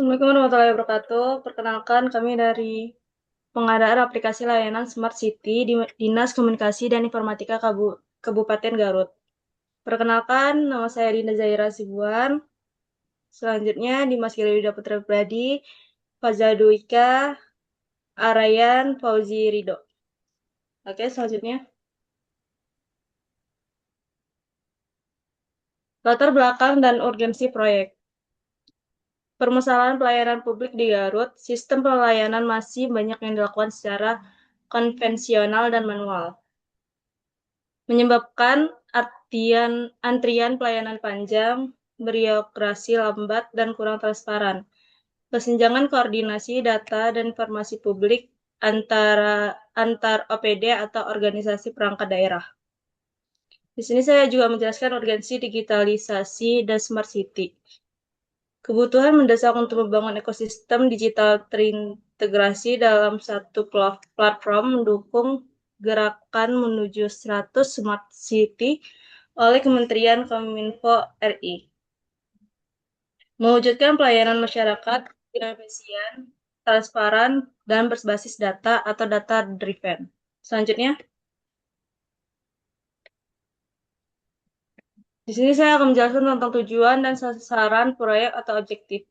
Assalamualaikum warahmatullahi wabarakatuh. Perkenalkan kami dari pengadaan aplikasi layanan Smart City di Dinas Komunikasi dan Informatika Kabupaten Garut. Perkenalkan, nama saya Dinda Zaira Sibuan. Selanjutnya Dimas Giri Yuda Putra Pribadi, Fazadwika, Arayan, Fauzi Rido. Oke, selanjutnya. Latar belakang dan urgensi proyek. Permasalahan pelayanan publik di Garut, sistem pelayanan masih banyak yang dilakukan secara konvensional dan manual, menyebabkan antrian pelayanan panjang, birokrasi lambat, dan kurang transparan. Kesenjangan koordinasi data dan informasi publik antar OPD atau organisasi perangkat daerah. Di sini saya juga menjelaskan urgensi digitalisasi dan smart city. Kebutuhan mendesak untuk membangun ekosistem digital terintegrasi dalam satu platform mendukung gerakan menuju 100 Smart City oleh Kementerian Kominfo RI. Mewujudkan pelayanan masyarakat dengan efisien, transparan, dan berbasis data atau data-driven. Selanjutnya, di sini saya akan menjelaskan tentang tujuan dan sasaran proyek atau objektif.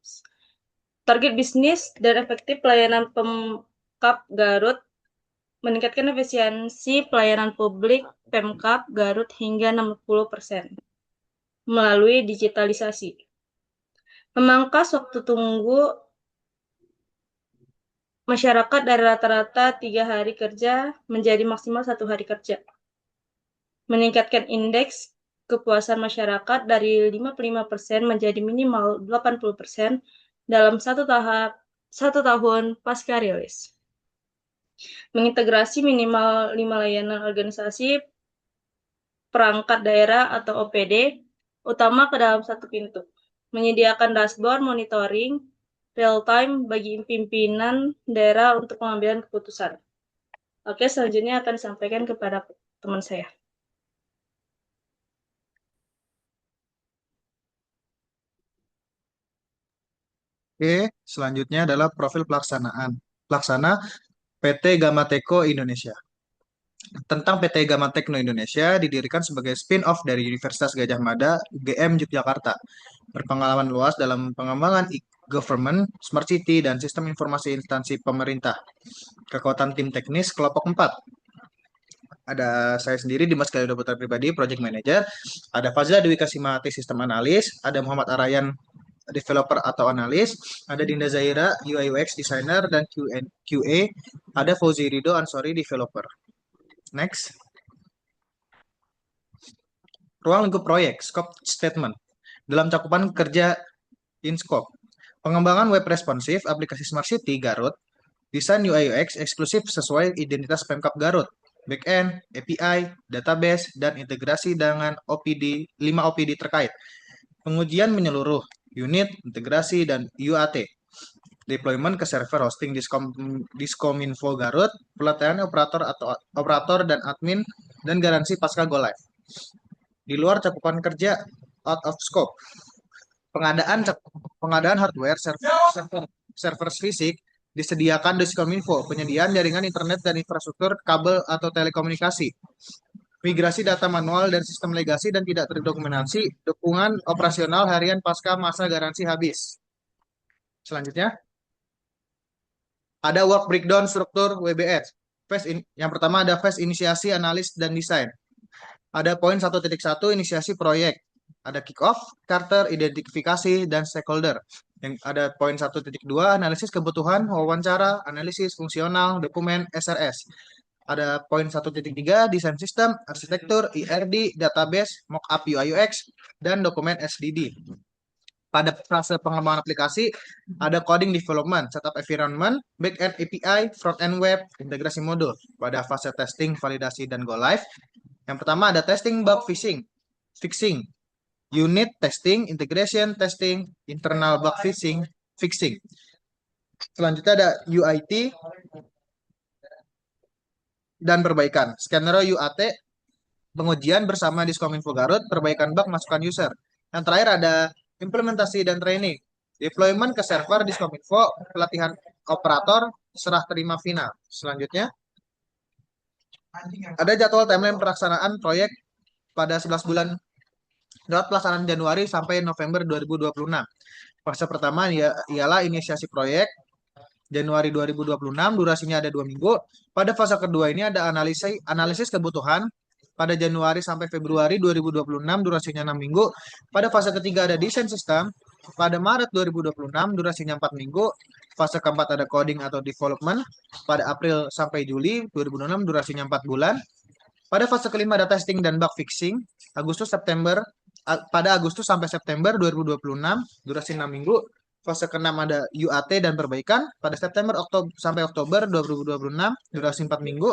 Target bisnis dan efektif pelayanan Pemkab Garut, meningkatkan efisiensi pelayanan publik Pemkab Garut hingga 60% melalui digitalisasi. Memangkas waktu tunggu masyarakat dari rata-rata 3 hari kerja menjadi maksimal 1 hari kerja. Meningkatkan indeks kepuasan masyarakat dari 55% menjadi minimal 80% dalam satu tahun pasca rilis. Mengintegrasi minimal 5 layanan organisasi perangkat daerah atau OPD utama ke dalam satu pintu. Menyediakan dashboard monitoring real-time bagi pimpinan daerah untuk pengambilan keputusan. Oke, selanjutnya akan disampaikan kepada teman saya. Oke, selanjutnya adalah profil pelaksanaan. Pelaksana PT Gamateko Indonesia. Tentang PT Gama Tekno Indonesia didirikan sebagai spin-off dari Universitas Gadjah Mada, UGM Yogyakarta. Berpengalaman luas dalam pengembangan e-government, smart city, dan sistem informasi instansi pemerintah. Kekuatan tim teknis kelompok 4. Ada saya sendiri, Dimas Galido Putra Pribadi, Project Manager. Ada Fazla Dwi Kasimati, Sistem Analis. Ada Muhammad Arayan, Developer atau Analis. Ada Dinda Zaira, UI UX Designer dan QA. Ada Fauzi Rido Ansori, Developer. Next. Ruang lingkup proyek, scope statement. Dalam cakupan kerja in scope. Pengembangan web responsif aplikasi Smart City Garut, desain UI UX eksklusif sesuai identitas Pemkab Garut, backend, API, database, dan integrasi dengan OPD, 5 OPD terkait. Pengujian menyeluruh, unit, integrasi, dan UAT. Deployment ke server hosting Diskominfo Garut, pelatihan operator dan admin, dan garansi pasca go live. Di luar cakupan kerja out of scope. Pengadaan pengadaan hardware server fisik disediakan Diskominfo, penyediaan jaringan internet dan infrastruktur kabel atau telekomunikasi, migrasi data manual dan sistem legasi dan tidak terdokumentasi, dukungan operasional harian pasca masa garansi habis. Selanjutnya, ada work breakdown struktur WBS. Yang pertama ada phase inisiasi, analis, dan desain. Ada poin 1.1 inisiasi proyek. Ada kick off, charter, identifikasi, dan stakeholder. Yang ada poin 1.2 analisis kebutuhan, wawancara, analisis fungsional, dokumen, SRS. Ada poin 1.3 desain sistem, arsitektur, IRD, database, mockup UI UX, dan dokumen SDD. Pada fase pengembangan aplikasi, ada coding development, setup environment, backend API, front-end web, integrasi modul. Pada fase testing, validasi, dan go live, yang pertama ada testing bug fixing, unit testing, integration testing, internal bug fixing. Selanjutnya ada UIT dan perbaikan. Skenario UAT, pengujian bersama Diskominfo Garut, perbaikan bug, masukan user. Yang terakhir ada implementasi dan training. Deployment ke server di Kominfo, pelatihan operator, serah terima final. Selanjutnya, ada jadwal timeline pelaksanaan proyek pada 11 bulan lewat pelaksanaan Januari sampai November 2026. Fase pertama ialah inisiasi proyek Januari 2026, durasinya ada 2 minggu. Pada fase kedua ini ada analisis kebutuhan pada Januari sampai Februari 2026, durasinya 6 minggu. Pada fase ketiga ada desain sistem pada Maret 2026, durasinya 4 minggu. Fase keempat ada coding atau development pada April sampai Juli 2026, durasinya 4 bulan. Pada fase kelima ada testing dan bug fixing pada Agustus sampai September 2026, durasi 6 minggu. Fase keenam ada UAT dan perbaikan pada September sampai Oktober 2026, durasi 4 minggu.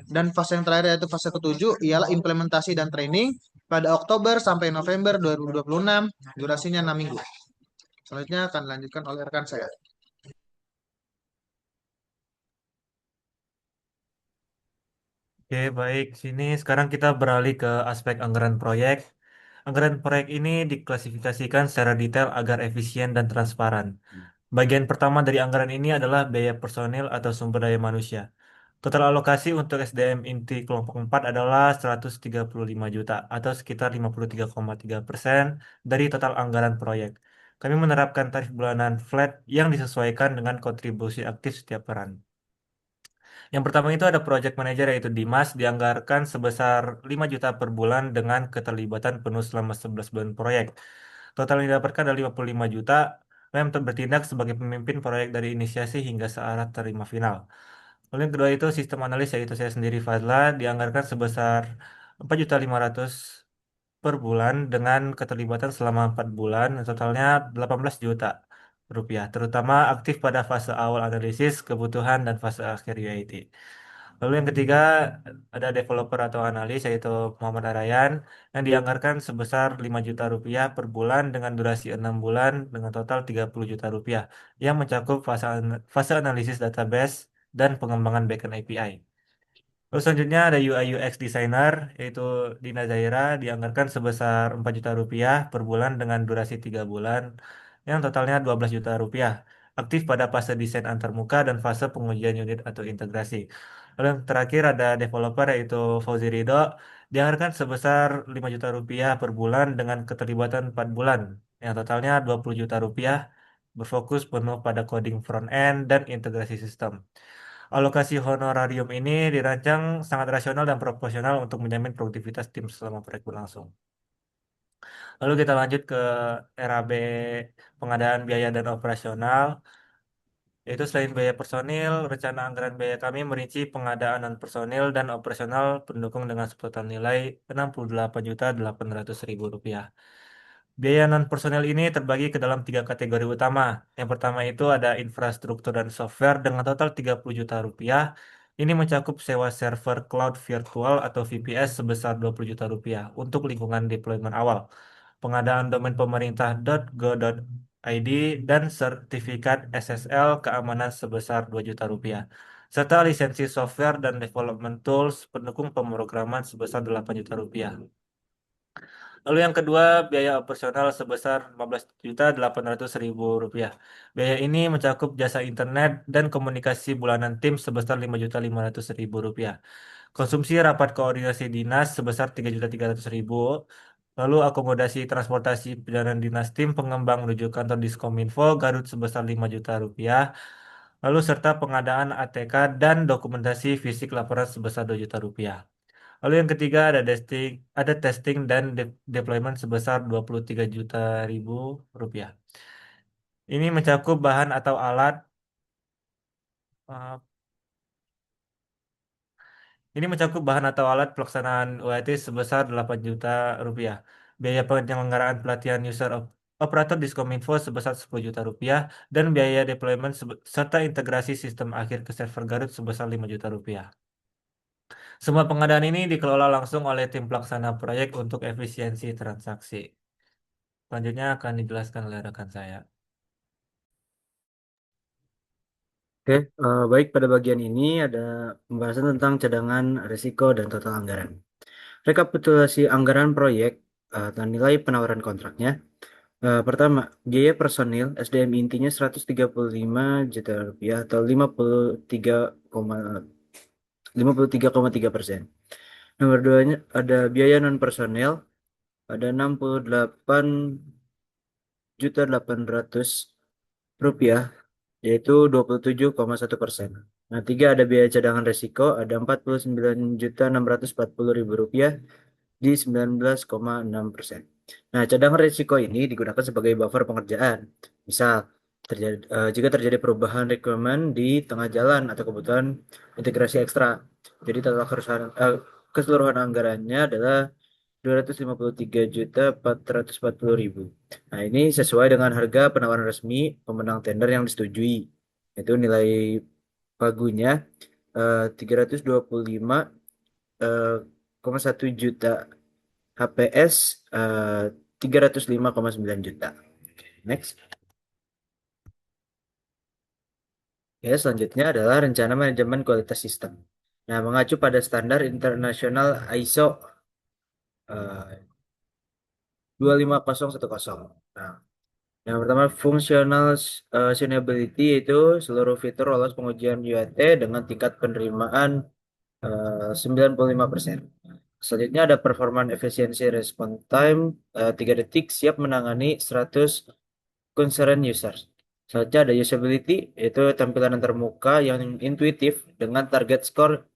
Dan fase yang terakhir yaitu fase ketujuh ialah implementasi dan training pada Oktober sampai November 2026, durasinya 6 minggu. Selanjutnya akan dilanjutkan oleh rekan saya. Oke, baik. Sini sekarang kita beralih ke aspek anggaran proyek. Anggaran proyek ini diklasifikasikan secara detail agar efisien dan transparan. Bagian pertama dari anggaran ini adalah biaya personil atau sumber daya manusia. Total alokasi untuk SDM inti kelompok 4 adalah 135 juta atau sekitar 53,3% dari total anggaran proyek. Kami menerapkan tarif bulanan flat yang disesuaikan dengan kontribusi aktif setiap peran. Yang pertama itu ada project manager yaitu Dimas dianggarkan sebesar 5 juta per bulan dengan keterlibatan penuh selama 11 bulan proyek. Total yang didapatkan adalah 55 juta. Mem bertindak sebagai pemimpin proyek dari inisiasi hingga searah terima final. Lalu yang kedua itu sistem analis yaitu saya sendiri Fadla dianggarkan sebesar 4.500.000 per bulan dengan keterlibatan selama 4 bulan, totalnya 18 juta rupiah, terutama aktif pada fase awal analisis kebutuhan dan fase akhir UAT. Lalu yang ketiga ada developer atau analis yaitu Muhammad Arayan yang dianggarkan sebesar 5 juta rupiah per bulan dengan durasi 6 bulan dengan total 30 juta rupiah yang mencakup fase analisis database dan pengembangan backend API. Terus selanjutnya ada UI UX designer yaitu Dina Zaira dianggarkan sebesar 4 juta rupiah per bulan dengan durasi 3 bulan yang totalnya 12 juta rupiah. Aktif pada fase desain antarmuka dan fase pengujian unit atau integrasi. Lalu yang terakhir ada developer yaitu Fauzi Ridho dianggarkan sebesar 5 juta rupiah per bulan dengan keterlibatan 4 bulan yang totalnya 20 juta rupiah berfokus penuh pada coding front end dan integrasi sistem. Alokasi honorarium ini dirancang sangat rasional dan proporsional untuk menjamin produktivitas tim selama proyek berlangsung. Lalu kita lanjut ke RAB pengadaan biaya dan operasional. Yaitu selain biaya personil, rencana anggaran biaya kami merinci pengadaan non personil dan operasional pendukung dengan total nilai Rp68.800.000. Biaya non-personel ini terbagi ke dalam 3 kategori utama. Yang pertama itu ada infrastruktur dan software dengan total 30 juta rupiah. Ini mencakup sewa server cloud virtual atau VPS sebesar 20 juta rupiah untuk lingkungan deployment awal. Pengadaan domain pemerintah.go.id dan sertifikat SSL keamanan sebesar 2 juta rupiah. Serta lisensi software dan development tools pendukung pemrograman sebesar 8 juta rupiah. Lalu yang kedua, biaya operasional sebesar Rp15.800.000. Biaya ini mencakup jasa internet dan komunikasi bulanan tim sebesar Rp5.500.000. Konsumsi rapat koordinasi dinas sebesar Rp3.300.000. Lalu akomodasi transportasi perjalanan dinas tim pengembang menuju kantor Diskominfo Garut sebesar Rp5 juta. Lalu serta pengadaan ATK dan dokumentasi fisik laporan sebesar Rp2 juta. Lalu yang ketiga ada testing dan deployment sebesar 23 juta rupiah. Ini mencakup bahan atau alat eh, ini mencakup bahan atau alat pelaksanaan UAT sebesar 8 juta rupiah. Biaya penyelenggaraan pelatihan operator Diskominfo sebesar 10 juta rupiah dan biaya deployment serta integrasi sistem akhir ke server Garut sebesar 5 juta rupiah. Semua pengadaan ini dikelola langsung oleh tim pelaksana proyek untuk efisiensi transaksi. Selanjutnya akan dijelaskan oleh rekan saya. Oke, baik pada bagian ini ada pembahasan tentang cadangan risiko dan total anggaran. Rekapitulasi anggaran proyek dan nilai penawaran kontraknya. Pertama, biaya personil SDM intinya 135 juta rupiah atau 53,3%. Nomor duanya ada biaya non personel ada 68 juta 800 rupiah yaitu 27,1%. Nah, tiga ada biaya cadangan resiko ada 49 juta 640 ribu rupiah di 19,6%. Nah, cadangan risiko ini digunakan sebagai buffer pengerjaan. Misal, jika terjadi perubahan requirement di tengah jalan atau kebutuhan integrasi ekstra. Jadi total keseluruhan anggarannya adalah 253 juta 440 ribu. Nah, ini sesuai dengan harga penawaran resmi pemenang tender yang disetujui. Itu nilai pagunya 325,1 juta HPS 305,9 juta. Next. Ya, selanjutnya adalah rencana manajemen kualitas sistem. Nah, mengacu pada standar internasional ISO 25010. Nah, yang pertama fungsional sustainability yaitu seluruh fitur lolos pengujian UAT dengan tingkat penerimaan 95%. Selanjutnya ada performance efisiensi response time 3 detik siap menangani 100 concern users. Selanjutnya ada usability yaitu tampilan antarmuka yang intuitif dengan target score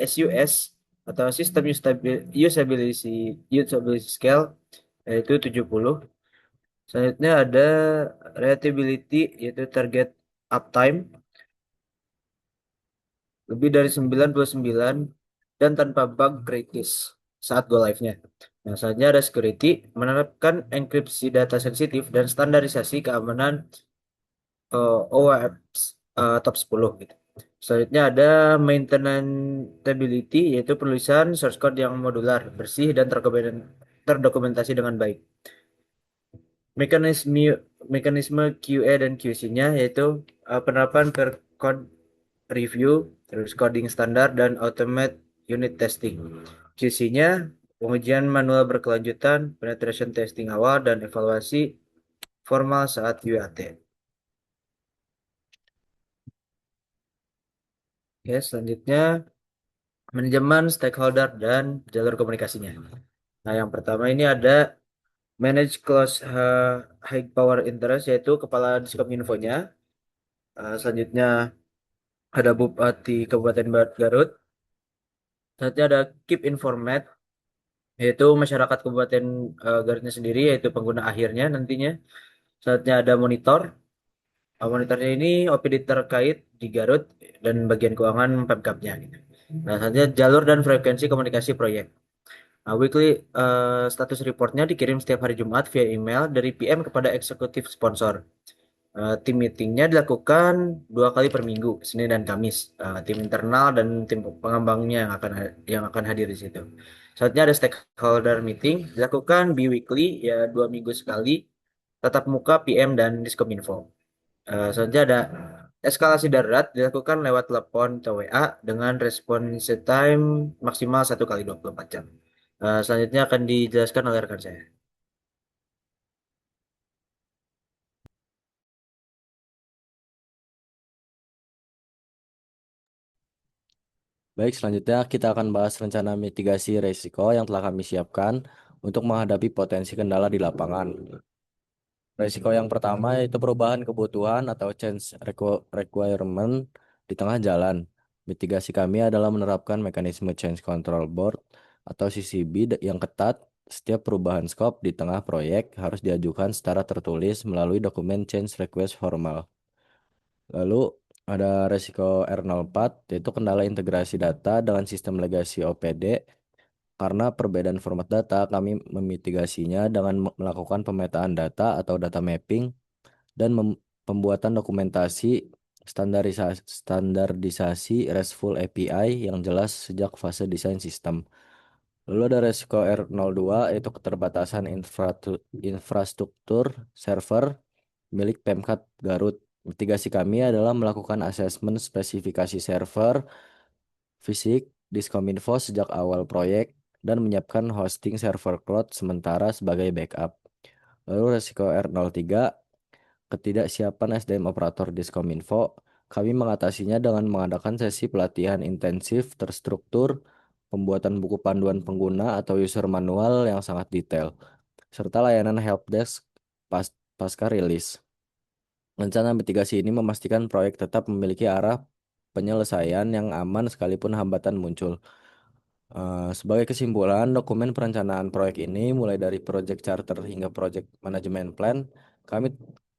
SUS atau System Usability Scale yaitu 70. Selanjutnya ada reliability yaitu target uptime lebih dari 99 dan tanpa bug kritis saat go live-nya. Nah, selanjutnya ada security menerapkan enkripsi data sensitif dan standarisasi keamanan OWASP top 10 gitu. Selanjutnya ada maintainability yaitu penulisan source code yang modular, bersih dan terdokumentasi dengan baik. Mekanisme mekanisme QA dan QC-nya yaitu penerapan per code review, terus coding standar dan automate unit testing. QC-nya pengujian manual berkelanjutan, penetration testing awal dan evaluasi formal saat UAT. Oke, selanjutnya manajemen stakeholder dan jalur komunikasinya. Nah, yang pertama ini ada manage close high power interest yaitu kepala Diskominfo-nya. Selanjutnya ada Bupati Kabupaten Garut. Selanjutnya ada keep informed yaitu masyarakat Kabupaten Garutnya sendiri yaitu pengguna akhirnya nantinya. Selanjutnya ada monitor. Monitornya ini OPD terkait di Garut dan bagian keuangan Pemkapnya gitu. Nah, selanjutnya jalur dan frekuensi komunikasi proyek. Nah, weekly status reportnya dikirim setiap hari Jumat via email dari PM kepada eksekutif sponsor. Tim meetingnya dilakukan 2 kali per minggu, Senin dan Kamis. Tim internal dan tim pengembangnya yang akan hadir di situ. Selanjutnya ada stakeholder meeting dilakukan bi-weekly ya 2 minggu sekali, tatap muka PM dan Diskominfo. Selanjutnya ada eskalasi darurat dilakukan lewat telepon atau WA dengan response time maksimal 1 kali 24 jam. Selanjutnya akan dijelaskan oleh rekan saya. Baik, selanjutnya kita akan bahas rencana mitigasi risiko yang telah kami siapkan untuk menghadapi potensi kendala di lapangan. Risiko yang pertama yaitu perubahan kebutuhan atau change requirement di tengah jalan. Mitigasi kami adalah menerapkan mekanisme change control board atau CCB yang ketat. Setiap perubahan skop di tengah proyek harus diajukan secara tertulis melalui dokumen change request formal. Lalu ada resiko R04 yaitu kendala integrasi data dengan sistem legacy OPD. Karena perbedaan format data, kami memitigasinya dengan melakukan pemetaan data atau data mapping dan pembuatan dokumentasi standarisasi RESTful API yang jelas sejak fase desain sistem. Lalu ada resiko R02 yaitu keterbatasan infrastruktur server milik Pemkat Garut. Mitigasi kami adalah melakukan asesmen spesifikasi server fisik Diskominfo sejak awal proyek dan menyiapkan hosting server cloud sementara sebagai backup. Lalu resiko R03, ketidaksiapan SDM operator Diskominfo. Kami mengatasinya dengan mengadakan sesi pelatihan intensif terstruktur, pembuatan buku panduan pengguna atau user manual yang sangat detail, serta layanan helpdesk pasca rilis. Rencana mitigasi ini memastikan proyek tetap memiliki arah penyelesaian yang aman sekalipun hambatan muncul. Sebagai kesimpulan, dokumen perencanaan proyek ini mulai dari project charter hingga project management plan, kami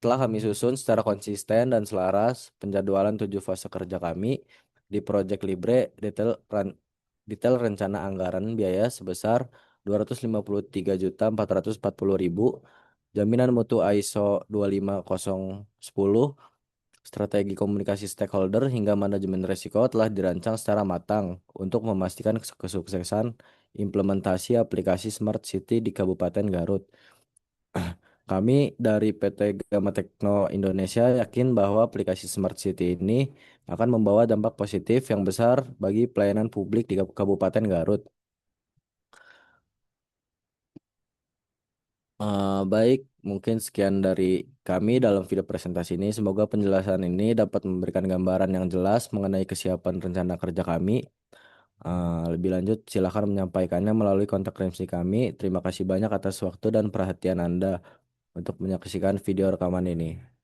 kami susun secara konsisten dan selaras penjadwalan 7 fase kerja kami di Project Libre detail rencana anggaran biaya sebesar 253.440.000, jaminan mutu ISO 25010, strategi komunikasi stakeholder hingga manajemen risiko telah dirancang secara matang untuk memastikan kesuksesan implementasi aplikasi Smart City di Kabupaten Garut. Kami dari PT Gama Tekno Indonesia yakin bahwa aplikasi Smart City ini akan membawa dampak positif yang besar bagi pelayanan publik di Kabupaten Garut. Baik, mungkin sekian dari kami dalam video presentasi ini. Semoga penjelasan ini dapat memberikan gambaran yang jelas mengenai kesiapan rencana kerja kami. Lebih lanjut, silakan menyampaikannya melalui kontak remsi kami. Terima kasih banyak atas waktu dan perhatian Anda untuk menyaksikan video rekaman ini.